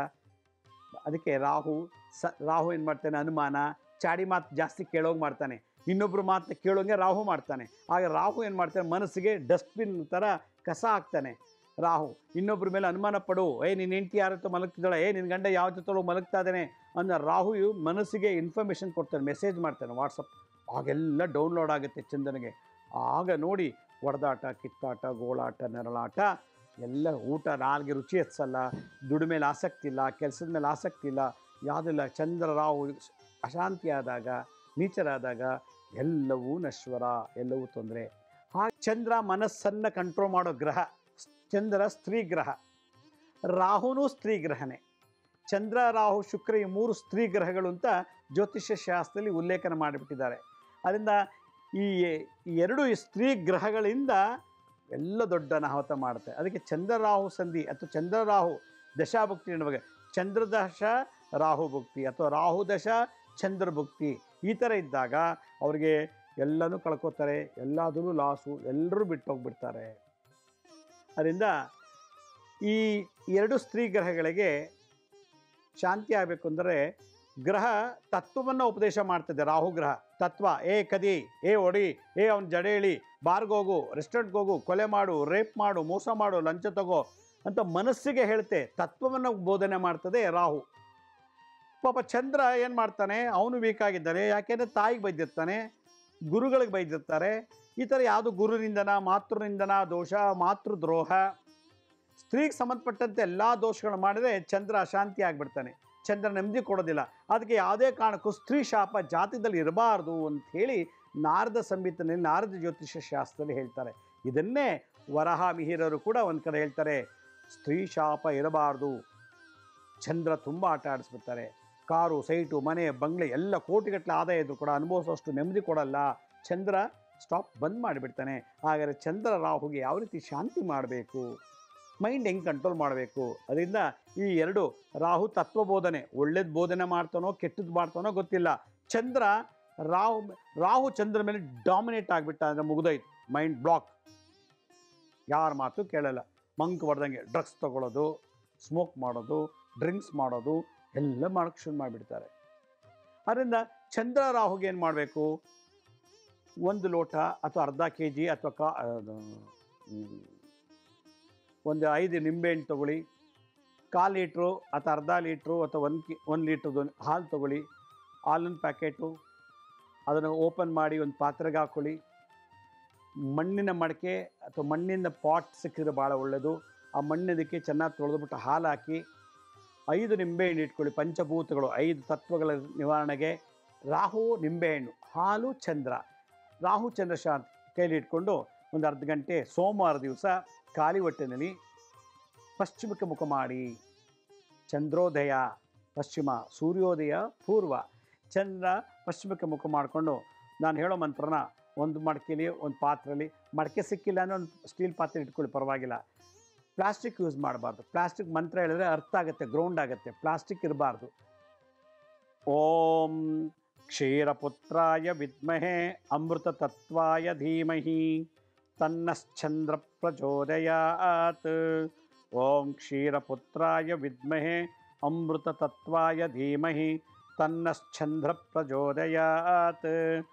ಅದಕ್ಕೆ ರಾಹು ಏನು ಮಾಡ್ತಾನೆ, ಅನುಮಾನ, ಚಾಡಿ ಮಾತು ಜಾಸ್ತಿ ಕೇಳೋಗಿ ಮಾಡ್ತಾನೆ, ಇನ್ನೊಬ್ಬರು ಮಾತು ಕೇಳೋಂಗೆ ರಾಹು ಮಾಡ್ತಾನೆ. ಆಗ ರಾಹು ಏನು ಮಾಡ್ತಾನೆ, ಮನಸ್ಸಿಗೆ ಡಸ್ಟ್ಬಿನ್ ಥರ ಕಸ ಹಾಕ್ತಾನೆ ರಾಹು. ಇನ್ನೊಬ್ಬರ ಮೇಲೆ ಅನುಮಾನ ಪಡು, ನಿನ್ನ ಹೆಂಡತಿ ಯಾರತ್ತೋ ಮಲಗ್ತಿದ್ದಾಳೆ, ನಿನ್ನ ಗಂಡ ಯಾವ ಜೊತೆಲೋ ಮಲಗ್ತಾ ಇದ್ದಾನೆ ಅನ್ನೋ ರಾಹು ಮನಸ್ಸಿಗೆ ಇನ್ಫಾರ್ಮೇಷನ್ ಕೊಡ್ತಾನೆ, ಮೆಸೇಜ್ ಮಾಡ್ತಾನೆ ವಾಟ್ಸಪ್. ಆಗೆಲ್ಲ ಡೌನ್ಲೋಡ್ ಆಗುತ್ತೆ ಚಂದನಿಗೆ. ಆಗ ನೋಡಿ ಹೊಡೆದಾಟ, ಕಿತ್ತಾಟ, ಗೋಳಾಟ, ನೆರಳಾಟ ಎಲ್ಲ, ಊಟ ನಾಲ್ಗೆ ರುಚಿ ಹೆಚ್ಚಲ್ಲ, ದುಡಿಮೆ ಮೇಲೆ ಆಸಕ್ತಿ ಇಲ್ಲ, ಕೆಲಸದ ಮೇಲೆ ಆಸಕ್ತಿ ಇಲ್ಲ, ಯಾವುದಿಲ್ಲ. ಚಂದ್ರ ರಾಹು ಅಶಾಂತಿಯಾದಾಗ, ನೀಚರಾದಾಗ ಎಲ್ಲವೂ ನಶ್ವರ, ಎಲ್ಲವೂ ತೊಂದರೆ. ಹಾಗೆ ಚಂದ್ರ ಮನಸ್ಸನ್ನು ಕಂಟ್ರೋಲ್ ಮಾಡೋ ಗ್ರಹ. ಚಂದ್ರ ಸ್ತ್ರೀ ಗ್ರಹ, ರಾಹುನೂ ಸ್ತ್ರೀ ಗ್ರಹನೇ. ಚಂದ್ರ, ರಾಹು, ಶುಕ್ರ ಈ 3 ಸ್ತ್ರೀ ಗ್ರಹಗಳು ಅಂತ ಜ್ಯೋತಿಷ್ಯ ಶಾಸ್ತ್ರದಲ್ಲಿ ಉಲ್ಲೇಖನ ಮಾಡಿಬಿಟ್ಟಿದ್ದಾರೆ. ಅದರಿಂದ ಈ 2 ಸ್ತ್ರೀ ಗ್ರಹಗಳಿಂದ ಎಲ್ಲ ದೊಡ್ಡ ಅನಾಹುತ ಮಾಡುತ್ತೆ. ಅದಕ್ಕೆ ಚಂದ್ರರಾಹು ಸಂಧಿ ಅಥವಾ ಚಂದ್ರರಾಹು ದಶಾಭುಕ್ತಿ ಎನ್ನುವಾಗ ಚಂದ್ರದಶ ರಾಹು ಭುಕ್ತಿ ಅಥವಾ ರಾಹುದಶ ಚಂದ್ರಭುಕ್ತಿ ಈ ಥರ ಇದ್ದಾಗ ಅವ್ರಿಗೆ ಎಲ್ಲನೂ ಕಳ್ಕೊತಾರೆ, ಎಲ್ಲಾದರೂ ಲಾಸು, ಎಲ್ಲರೂ ಬಿಟ್ಟು ಹೋಗ್ಬಿಡ್ತಾರೆ. ಅದರಿಂದ ಈ 2 ಸ್ತ್ರೀ ಗ್ರಹಗಳಿಗೆ ಶಾಂತಿ ಆಗಬೇಕು ಅಂದರೆ ಗ್ರಹ ತತ್ವವನ್ನು ಉಪದೇಶ ಮಾಡ್ತದೆ. ರಾಹು ಗ್ರಹ ತತ್ವ, ಕದಿ, ಒಡಿ, ಅವನ ಜಡೇಳಿ, ಬಾರ್ಗೋಗು, ರೆಸ್ಟೋರೆಂಟ್ಗೆ ಹೋಗು, ಕೊಲೆ ಮಾಡು, ರೇಪ್ ಮಾಡು, ಮೋಸ ಮಾಡು, ಲಂಚ ತಗೋ ಅಂತ ಮನಸ್ಸಿಗೆ ಹೇಳುತ್ತೆ, ತತ್ವವನ್ನು ಬೋಧನೆ ಮಾಡ್ತದೆ ರಾಹು. ಪಾಪ ಚಂದ್ರ ಏನು ಮಾಡ್ತಾನೆ, ಅವನು ವೀಕ್ ಆಗಿದ್ದಾನೆ. ಯಾಕೆಂದರೆ ತಾಯಿಗೆ ಬೈದಿರ್ತಾನೆ, ಗುರುಗಳಿಗೆ ಬೈದಿರ್ತಾರೆ. ಈ ಥರ ಯಾವುದು ಗುರುನಿಂದನ, ಮಾತೃನಿಂದನ ದೋಷ, ಮಾತೃದ್ರೋಹ, ಸ್ತ್ರೀಗೆ ಸಂಬಂಧಪಟ್ಟಂತೆ ಎಲ್ಲ ದೋಷಗಳು ಮಾಡಿದರೆ ಚಂದ್ರ ಅಶಾಂತಿ ಆಗಿಬಿಡ್ತಾನೆ, ಚಂದ್ರ ನೆಮ್ಮದಿ ಕೊಡೋದಿಲ್ಲ. ಅದಕ್ಕೆ ಯಾವುದೇ ಕಾರಣಕ್ಕೂ ಸ್ತ್ರೀ ಶಾಪ ಜಾತಿದಲ್ಲಿ ಇರಬಾರ್ದು ಅಂಥೇಳಿ ನಾರದ ಸಂಹಿತೆಯಲ್ಲಿ, ನಾರದ ಜ್ಯೋತಿಷ್ಯ ಶಾಸ್ತ್ರದಲ್ಲಿ ಹೇಳ್ತಾರೆ. ಇದನ್ನೇ ವರಹ ಮಿಹಿರರು ಕೂಡ ಒಂದು ಕಡೆ ಹೇಳ್ತಾರೆ, ಸ್ತ್ರೀ ಶಾಪ ಇರಬಾರ್ದು. ಚಂದ್ರ ತುಂಬ ಆಟ ಆಡಿಸ್ಬಿಡ್ತಾರೆ. ಕಾರು, ಸೈಟು, ಮನೆ, ಬಂಗ್ಲೆ ಎಲ್ಲ ಕೋಟಿಗಟ್ಟಲೆ ಆದಾಯ ಇದ್ದರೂ ಕೂಡ ಅನುಭವಿಸೋಷ್ಟು ನೆಮ್ಮದಿ ಕೊಡಲ್ಲ. ಚಂದ್ರ ಸ್ಟಾಪ್ ಬಂದ್ ಮಾಡಿಬಿಡ್ತಾನೆ. ಹಾಗಾದರೆ ಚಂದ್ರ ರಾಹುಗೆ ಯಾವ ರೀತಿ ಶಾಂತಿ ಮಾಡಬೇಕು, ಮೈಂಡ್ ಹೆಂಗೆ ಕಂಟ್ರೋಲ್ ಮಾಡಬೇಕು? ಅದರಿಂದ ಈ 2 ರಾಹು ತತ್ವಬೋಧನೆ, ಒಳ್ಳೇದು ಬೋಧನೆ ಮಾಡ್ತಾನೋ ಕೆಟ್ಟದ್ದು ಮಾಡ್ತಾನೋ ಗೊತ್ತಿಲ್ಲ. ಚಂದ್ರ ರಾಹು ಚಂದ್ರ ಮೇಲೆ ಡಾಮಿನೇಟ್ ಆಗಿಬಿಟ್ಟ ಅಂದರೆ ಮುಗಿದೋಯ್ತು, ಮೈಂಡ್ ಬ್ಲಾಕ್, ಯಾರ ಮಾತು ಕೇಳಲ್ಲ. ಮಂಕ್ ಹೊಡೆದಂಗೆ ಡ್ರಗ್ಸ್ ತೊಗೊಳ್ಳೋದು, ಸ್ಮೋಕ್ ಮಾಡೋದು, ಡ್ರಿಂಕ್ಸ್ ಮಾಡೋದು ಎಲ್ಲ ಮಾಡೋಕ್ಕೆ ಶುರು ಮಾಡಿಬಿಡ್ತಾರೆ. ಅದರಿಂದ ಚಂದ್ರ ರಾಹುಗೆ ಏನು ಮಾಡಬೇಕು, 1 ಲೋಟ ಅಥವಾ ಅರ್ಧ kg ಅಥವಾ ಒಂದು 5 ನಿಂಬೆಹಣ್ಣು ತೊಗೊಳ್ಳಿ, 1/4 ಲೀಟ್ರು ಅಥವಾ ಅರ್ಧ ಲೀಟ್ರು ಅಥವಾ 1 ಲೀಟ್ರದ್ದು ಹಾಲು ತೊಗೊಳ್ಳಿ. ಹಾಲಿನ ಪ್ಯಾಕೆಟು ಅದನ್ನು ಓಪನ್ ಮಾಡಿ ಒಂದು ಪಾತ್ರೆಗೆ ಹಾಕ್ಕೊಳ್ಳಿ. ಮಣ್ಣಿನ ಮಡಕೆ ಅಥವಾ ಮಣ್ಣಿನ ಪಾಟ್ ಸಿಕ್ಕಿದ್ರೆ ಭಾಳ ಒಳ್ಳೆಯದು. ಆ ಮಣ್ಣಿದಕ್ಕೆ ಚೆನ್ನಾಗಿ ತೊಳೆದ್ಬಿಟ್ಟು ಹಾಲು ಹಾಕಿ 5 ನಿಂಬೆಹಣ್ಣು ಇಟ್ಕೊಳ್ಳಿ. ಪಂಚಭೂತಗಳು 5 ತತ್ವಗಳ ನಿವಾರಣೆಗೆ ರಾಹು, ನಿಂಬೆಹಣ್ಣು, ಹಾಲು, ಚಂದ್ರ. ರಾಹು ಚಂದ್ರ ಶಾಂತಿ ಕೈಲಿ ಇಟ್ಕೊಂಡು ಒಂದು ಅರ್ಧ ಗಂಟೆ ಸೋಮವಾರ ದಿವಸ ಖಾಲಿ ಹೊಟ್ಟೆನಲ್ಲಿ ಪಶ್ಚಿಮಕ್ಕೆ ಮುಖ ಮಾಡಿ, ಚಂದ್ರೋದಯ ಪಶ್ಚಿಮ, ಸೂರ್ಯೋದಯ ಪೂರ್ವ, ಚಂದ್ರ ಪಶ್ಚಿಮಕ್ಕೆ ಮುಖ ಮಾಡಿಕೊಂಡು ನಾನು ಹೇಳೋ ಮಂತ್ರನ ಒಂದು ಮಡಕೆಯಲ್ಲಿ, ಒಂದು ಪಾತ್ರೆಯಲ್ಲಿ, ಮಡಕೆ ಸಿಕ್ಕಿಲ್ಲ ಅಂದರೆ ಒಂದು ಸ್ಟೀಲ್ ಪಾತ್ರೆ ಇಟ್ಕೊಳ್ಳಿ, ಪರವಾಗಿಲ್ಲ. ಪ್ಲಾಸ್ಟಿಕ್ ಯೂಸ್ ಮಾಡಬಾರ್ದು. ಪ್ಲಾಸ್ಟಿಕ್ ಮಂತ್ರ ಹೇಳಿದ್ರೆ ಅರ್ಥ ಆಗುತ್ತೆ, ಗ್ರೌಂಡ್ ಆಗುತ್ತೆ. ಪ್ಲಾಸ್ಟಿಕ್ ಇರಬಾರ್ದು. ಓಂ ಕ್ಷೀರಪುತ್ರಾಯ ವಿದ್ಮಹೇ ಅಮೃತ ತತ್ವಾಯ ಧೀಮಹಿ ತನ್ನಶ್ಚಂದ್ರ ಪ್ರಚೋದಯಾತ್. ಓಂ ಕ್ಷೀರಪುತ್ರಾಯ ವಿದ್ಮಹೇ ಅಮೃತ ತತ್ವಾಯ ಧೀಮಹಿ ತನ್ನಶ್ಚಂದ್ರ ಪ್ರಚೋದಯಾತ್.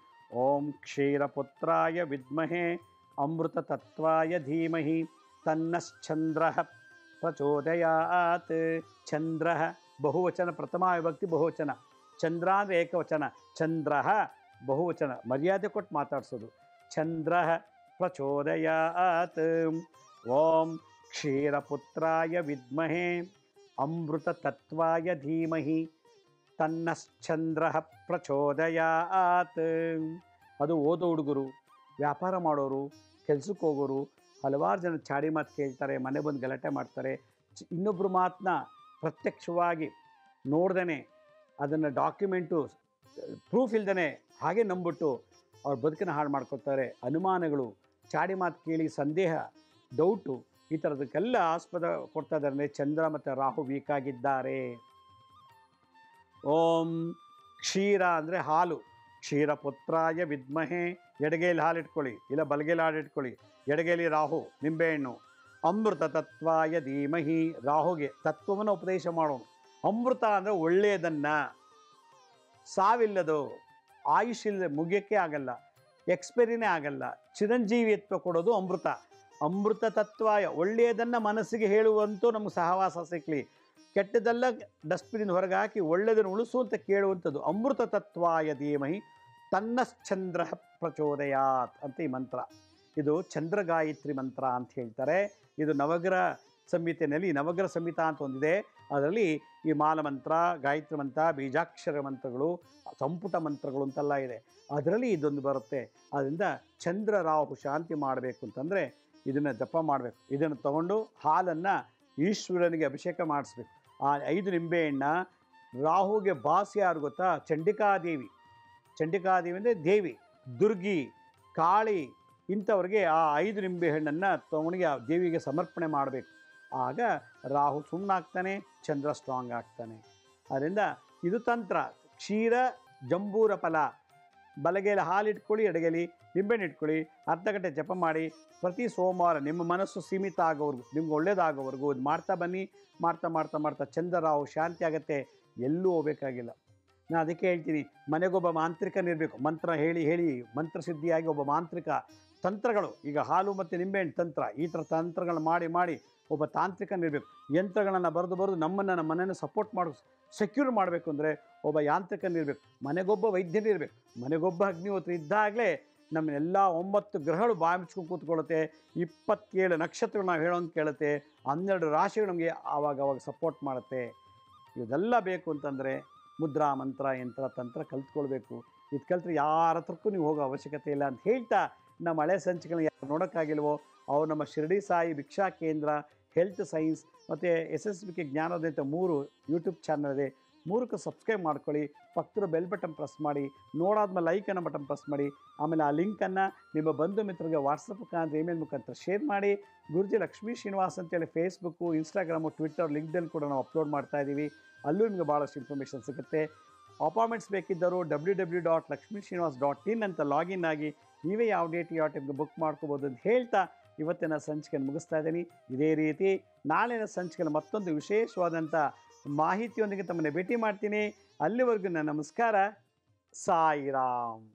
ಓಂ ಕ್ಷೀರಪುತ್ರಾಯ ವಿದ್ಮಹೇ ಅಮೃತ ತತ್ವಾಯ ಧೀಮಹಿ ತನ್ನಶ್ಚಂದ್ರ ಪ್ರಚೋದಯಾತ್. ಚಂದ್ರ ಬಹುವಚನ, ಪ್ರಥಮ ವಿಭಕ್ತಿ ಬಹುವಚನ. ಚಂದ್ರ ಅಂದರೆ ಏಕವಚನ, ಚಂದ್ರ ಬಹುವಚನ, ಮರ್ಯಾದೆ ಕೊಟ್ಟು ಮಾತಾಡಿಸೋದು. ಚಂದ್ರ ಪ್ರಚೋದಯಾತ್. ಓಂ ಕ್ಷೀರಪುತ್ರಾಯ ವಿದ್ಮಹೇ ಅಮೃತ ತತ್ವಾಯ ಧೀಮಹಿ ತನ್ನಶ್ಚಂದ್ರ ಪ್ರಚೋದಯಾತ್. ಅದು ಓದೋ ಹುಡುಗರು, ವ್ಯಾಪಾರ ಮಾಡೋರು, ಕೆಲಸಕ್ಕೆ ಹೋಗೋರು ಹಲವಾರು ಜನ ಚಾಡಿ ಮಾತು ಕೇಳ್ತಾರೆ, ಮನೆ ಬಂದು ಗಲಾಟೆ ಮಾಡ್ತಾರೆ. ಇನ್ನೊಬ್ಬರು ಮಾತನ್ನ ಪ್ರತ್ಯಕ್ಷವಾಗಿ ನೋಡ್ದೇ ಅದನ್ನು ಡಾಕ್ಯುಮೆಂಟು ಪ್ರೂಫ್ ಇಲ್ದೇ ಹಾಗೆ ನಂಬಿಟ್ಟು ಅವ್ರ ಬದುಕನ್ನು ಹಾಳು ಮಾಡ್ಕೊತಾರೆ. ಅನುಮಾನಗಳು, ಚಾಡಿ ಮಾತು ಕೇಳಿ ಸಂದೇಹ, ಡೌಟು, ಈ ಥರದಕ್ಕೆಲ್ಲ ಆಸ್ಪದ ಕೊಡ್ತಾ ಇದ್ದಾರೆ. ಚಂದ್ರ ಮತ್ತು ರಾಹು ವೀಕ್ ಆಗಿದ್ದಾರೆ. ಓಂ ಕ್ಷೀರ ಅಂದರೆ ಹಾಲು, ಕ್ಷೀರಪುತ್ರಾಯ ವಿದ್ಮಹೆ, ಎಡಗೈಲಿ ಹಾಲು ಇಟ್ಕೊಳ್ಳಿ, ಇಲ್ಲ ಬಲಗೈಲಿ ಹಾಲು ಇಟ್ಕೊಳ್ಳಿ. ಎಡಗೈಲಿ ರಾಹು, ನಿಂಬೆಹಣ್ಣು. ಅಮೃತ ತತ್ವಾಯ ಧೀಮಹಿ, ರಾಹುಗೆ ತತ್ವವನ್ನು ಉಪದೇಶ ಮಾಡೋನು. ಅಮೃತ ಅಂದರೆ ಒಳ್ಳೆಯದನ್ನು, ಸಾವಿಲ್ಲದು, ಆಯುಷ್ ಇಲ್ಲದೆ ಮುಗಿಯೋಕ್ಕೆ ಆಗಲ್ಲ, ಎಕ್ಸ್ಪೈರಿನೇ ಆಗಲ್ಲ, ಚಿರಂಜೀವಿತ್ವ ಕೊಡೋದು ಅಮೃತ. ಅಮೃತ ತತ್ವಾಯ, ಒಳ್ಳೆಯದನ್ನು ಮನಸ್ಸಿಗೆ ಹೇಳುವಂತೂ ನಮಗೆ ಸಹವಾಸ ಸಿಕ್ಕಲಿ, ಕೆಟ್ಟದೆಲ್ಲ ಡಸ್ಟ್ಬಿನ್ ಹೊರಗೆ ಹಾಕಿ ಒಳ್ಳೆಯದನ್ನು ಉಳಿಸು ಅಂತ ಕೇಳುವಂಥದ್ದು. ಅಮೃತ ತತ್ವಾಯ ಧೀಮಹಿ ತನ್ನಶ್ಚಂದ್ರ ಪ್ರಚೋದಯಾತ್ ಅಂತ ಈ ಮಂತ್ರ. ಇದು ಚಂದ್ರ ಗಾಯತ್ರಿ ಮಂತ್ರ ಅಂತ ಹೇಳ್ತಾರೆ. ಇದು ನವಗ್ರಹ ಸಂಹಿತೆಯಲ್ಲಿ ನವಗ್ರಹ ಸಂಹಿತಾ ಅಂತ ಒಂದಿದೆ. ಅದರಲ್ಲಿ ಈ ಮಾಲಮಂತ್ರ, ಗಾಯತ್ರಿ ಮಂತ್ರ, ಬೀಜಾಕ್ಷರ ಮಂತ್ರಗಳು, ಸಂಪುಟ ಮಂತ್ರಗಳು ಅಂತೆಲ್ಲ ಇದೆ. ಅದರಲ್ಲಿ ಇದೊಂದು ಬರುತ್ತೆ. ಆದ್ದರಿಂದ ಚಂದ್ರ ರಾಹು ಶಾಂತಿ ಮಾಡಬೇಕು ಅಂತಂದರೆ ಇದನ್ನು ಜಪ ಮಾಡಬೇಕು. ಇದನ್ನು ತಗೊಂಡು ಹಾಲನ್ನು ಈಶ್ವರನಿಗೆ ಅಭಿಷೇಕ ಮಾಡಿಸ್ಬೇಕು. ಆ 5 ನಿಂಬೆಹಣ್ಣ ರಾಹುಗೆ ಬಾಸ್ ಯಾರು ಗೊತ್ತಾ? ಚಂಡಿಕಾದೇವಿ. ಚಂಡಿಕಾದೇವಿ ಅಂದರೆ ದೇವಿ, ದುರ್ಗಿ, ಕಾಳಿ, ಇಂಥವ್ರಿಗೆ ಆ 5 ನಿಂಬೆಹಣ್ಣನ್ನು ತಗೊಂಡಿಗೆ ಆ ದೇವಿಗೆ ಸಮರ್ಪಣೆ ಮಾಡಬೇಕು. ಆಗ ರಾಹು ಸುಮ್ಮನಾಗ್ತಾನೆ, ಚಂದ್ರ ಸ್ಟ್ರಾಂಗ್ ಆಗ್ತಾನೆ. ಅದರಿಂದ ಇದು ತಂತ್ರ. ಕ್ಷೀರ ಜಂಬೂರ ಫಲ, ಬಲಗೈಲಿ ಹಾಲು ಇಟ್ಕೊಳ್ಳಿ, ಎಡಗೈಲಿ ನಿಂಬೆಹಣ್ಣು ಇಟ್ಕೊಳ್ಳಿ, ಅರ್ಧ ಗಂಟೆ ಜಪ ಮಾಡಿ. ಪ್ರತಿ ಸೋಮವಾರ ನಿಮ್ಮ ಮನಸ್ಸು ಸೀಮಿತ ಆಗೋವರೆಗೂ, ನಿಮ್ಗೆ ಒಳ್ಳೇದಾಗೋವರೆಗೂ ಇದು ಮಾಡ್ತಾ ಬನ್ನಿ. ಮಾಡ್ತಾ ಮಾಡ್ತಾ ಮಾಡ್ತಾ ಚಂದ್ರ ರಾಹು ಶಾಂತಿ ಆಗುತ್ತೆ. ಎಲ್ಲೂ ಹೋಗಬೇಕಾಗಿಲ್ಲ. ನಾನು ಅದಕ್ಕೆ ಹೇಳ್ತೀನಿ, ಮನೆಗೊಬ್ಬ ಮಾಂತ್ರಿಕನಿರಬೇಕು. ಮಂತ್ರ ಹೇಳಿ ಹೇಳಿ ಮಂತ್ರಸಿದ್ಧಿಯಾಗಿ ಒಬ್ಬ ಮಾಂತ್ರಿಕ ತಂತ್ರಗಳು, ಈಗ ಹಾಲು ಮತ್ತು ನಿಂಬೆಹಣ್ಣು ತಂತ್ರ, ಈ ಥರ ತಂತ್ರಗಳನ್ನ ಮಾಡಿ ಮಾಡಿ ಒಬ್ಬ ತಾಂತ್ರಿಕನಿರಬೇಕು. ಯಂತ್ರಗಳನ್ನು ಬರೆದು ನಮ್ಮ ಮನೆಯನ್ನು ಸಪೋರ್ಟ್ ಮಾಡೋ ಸೆಕ್ಯೂರ್ ಮಾಡಬೇಕು ಅಂದರೆ ಒಬ್ಬ ಯಾಂತ್ರಿಕನಿರಬೇಕು. ಮನೆಗೊಬ್ಬ ವೈದ್ಯನಿರಬೇಕು. ಮನೆಗೊಬ್ಬ ಅಗ್ನಿಹೋತ್ರಿ ಇದ್ದಾಗಲೇ ನಮ್ಮ ಎಲ್ಲ 9 ಗ್ರಹಗಳು ಬಾಯಿ ಮುಚ್ಕೊಂಡು ಕೂತ್ಕೊಳ್ಳುತ್ತೆ. 27 ನಕ್ಷತ್ರಗಳು ನಾವು ಹೇಳೋಂಗೆ ಕೇಳುತ್ತೆ. 12 ರಾಶಿಗಳು ನಮಗೆ ಆವಾಗ ಸಪೋರ್ಟ್ ಮಾಡುತ್ತೆ. ಇದೆಲ್ಲ ಬೇಕು ಅಂತಂದರೆ ಮುದ್ರಾ ಮಂತ್ರ, ಯಂತ್ರ, ತಂತ್ರ ಕಲ್ತ್ಕೊಳ್ಬೇಕು. ಇದು ಕಲ್ತ್ರೆ ಯಾರ ಹತ್ರಕ್ಕೂ ನೀವು ಹೋಗೋ ಅವಶ್ಯಕತೆ ಇಲ್ಲ ಅಂತ ಹೇಳ್ತಾ, ನಮ್ಮ ಹಳೆ ಸಂಚಿಕೆಗಳನ್ನ ಯಾರು ನೋಡೋಕ್ಕಾಗಿಲ್ವೋ ಅವ್ರು ನಮ್ಮ ಶಿರಡಿ ಸಾಯಿ ಭಿಕ್ಷಾ ಕೇಂದ್ರ, ಹೆಲ್ತ್ ಸೈನ್ಸ್ ಮತ್ತು SSBK ಜ್ಞಾನೋದಯ ಅಂತ 3 ಯೂಟ್ಯೂಬ್ ಚಾನಲ್ ಇದೆ. 3ಕ್ಕೆ ಸಬ್ಸ್ಕ್ರೈಬ್ ಮಾಡ್ಕೊಳ್ಳಿ. ಪಕ್ಕದ ಬೆಲ್ ಬಟನ್ ಪ್ರೆಸ್ ಮಾಡಿ. ನೋಡಾದ್ಮೇಲೆ ಲೈಕ್ ಅನ್ನೋ ಬಟನ್ ಪ್ರೆಸ್ ಮಾಡಿ. ಆಮೇಲೆ ಆ ಲಿಂಕನ್ನು ನಿಮ್ಮ ಬಂಧು ಮಿತ್ರರಿಗೆ ವಾಟ್ಸಪ್ ಮುಖಾಂತರ, ಇಮೇಲ್ ಮುಖಾಂತರ ಶೇರ್ ಮಾಡಿ. ಗುರುಜಿ ಲಕ್ಷ್ಮೀ ಶ್ರೀನಿವಾಸ್ ಅಂತೇಳಿ ಫೇಸ್ಬುಕ್ಕು, ಇನ್ಸ್ಟಾಗ್ರಾಮು, ಟ್ವಿಟ್ಟರ್, ಲಿಂಕ್ಡ್ಇನ್ ಕೂಡ ನಾವು ಅಪ್ಲೋಡ್ ಮಾಡ್ತಾಯಿದ್ದೀವಿ. ಅಲ್ಲೂ ನಿಮಗೆ ಭಾಳಷ್ಟು ಇನ್ಫಾರ್ಮೇಷನ್ ಸಿಗುತ್ತೆ. ಅಪಾಯಿಂಟ್ಮೆಂಟ್ಸ್ ಬೇಕಿದ್ದರು www.lakshmisrinivas.in ಅಂತ ಲಾಗಿನ್ ಆಗಿ ನೀವೇ ಯಾವ ಡೇಟ್ ಯಾವ ಟೈಮ್ಗೆ ಬುಕ್ ಮಾಡ್ಕೋಬೋದು ಅಂತ ಹೇಳ್ತಾ ಇವತ್ತಿನ ಸಂಚಿಕೆಯನ್ನು ಮುಗಿಸ್ತಾ ಇದ್ದೀನಿ. ಇದೇ ರೀತಿ ನಾಳಿನ ಸಂಚಿಕೆಯಲ್ಲಿ ಮತ್ತೊಂದು ವಿಶೇಷವಾದಂಥ ಮಾಹಿತಿಯೊಂದಿಗೆ ತಮ್ಮನ್ನು ಭೇಟಿ ಮಾಡ್ತೀನಿ. ಅಲ್ಲಿವರೆಗೂ ನನ್ನ ನಮಸ್ಕಾರ. ಸಾಯಿರಾಮ್.